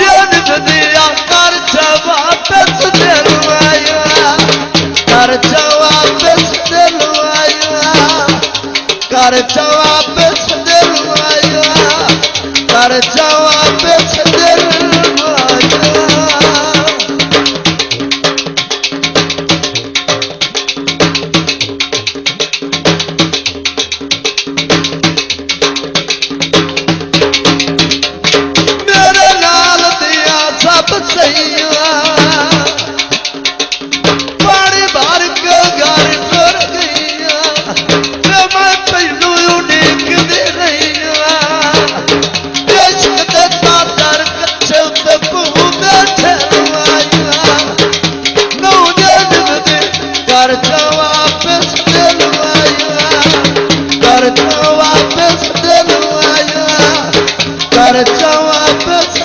जन्म दिया कर वापस दिलवाया कर वापस दिलवाया कर वापस दिलवाया कर वापस दिलवाया सब सही पानी भर के घर कर गई मैं पहलू उड़ीक दे रही दर कच्चे नौ जन्म दे कर वापस दिलवाया कर वापस दिलवाया कर वापस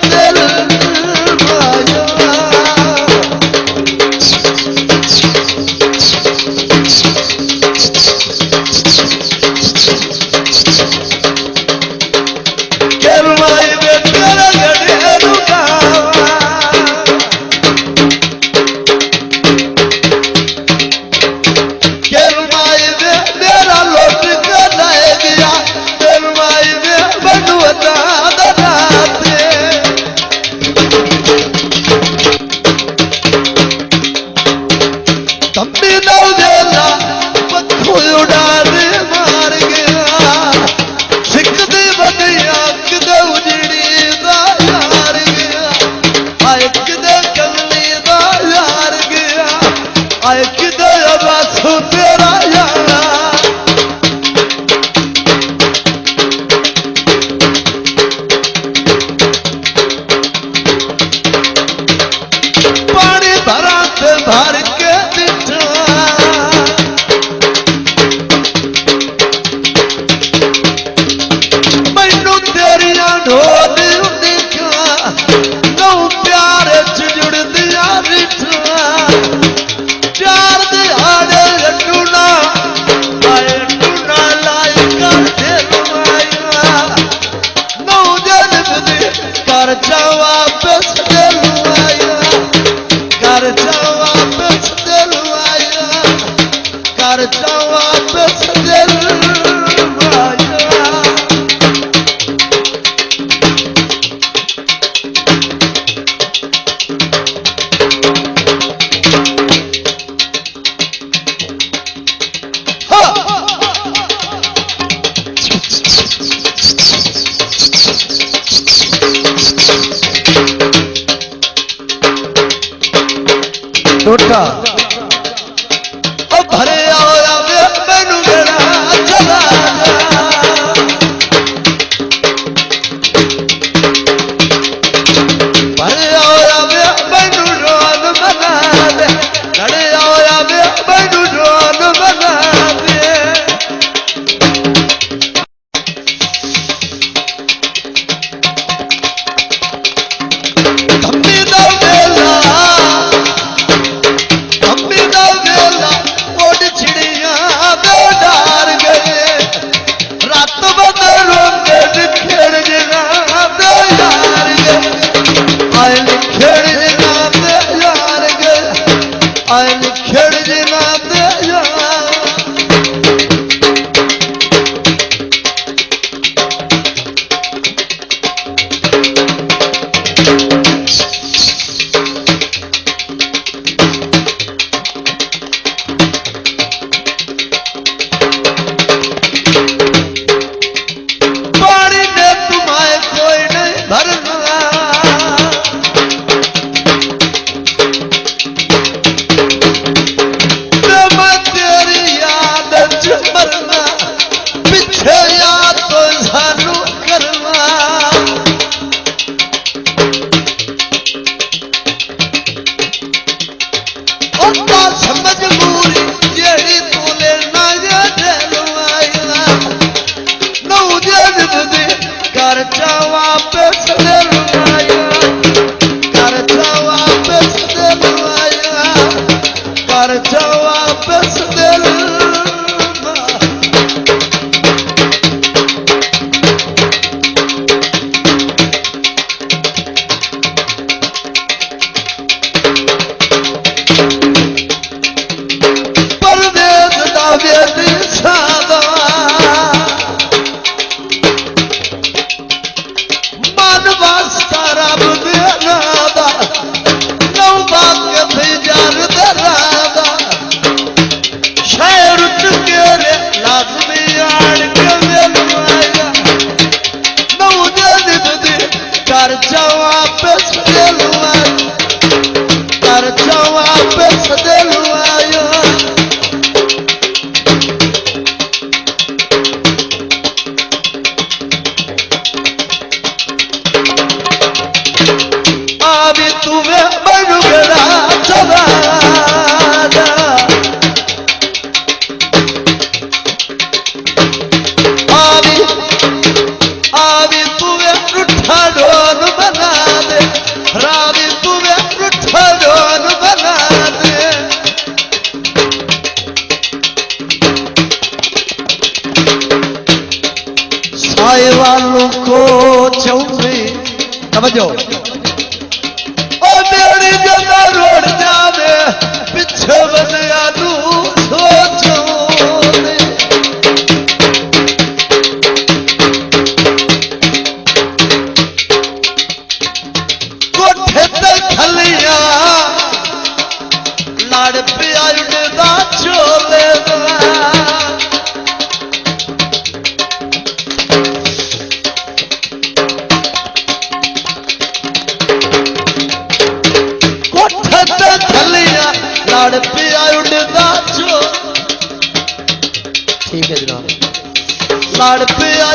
भर के मैनू तेरिया ढोल देखा नौ प्यारे च जुड़ दिया रिठा चार दिहाड़े टूना आए टूना लाई कर दिलवाया नौ जन्म दे कर वापस दिलवाया कर वापस दिलवाया कर वापस दिलवाया टोटा भरे आया मैनू मेरा चला भरे आया मैनू रोन बना दे लड़े आया मैनू रोन बना दे धम्मी दा मेला कर जाओ आप सदेलुआ कर जाओ आप सदेलुआ आवी तुम्हें बड़ुगड़ा चला साए वालों को चौबी समझो ओ मेरी जगह रोड जावे पीछे बनया तू सोचो कोठे ते खलिया लाड़ पिया उड़दा चोले लाड़ पिया उड़दा चो ठीक है जनाब लाड़ पिया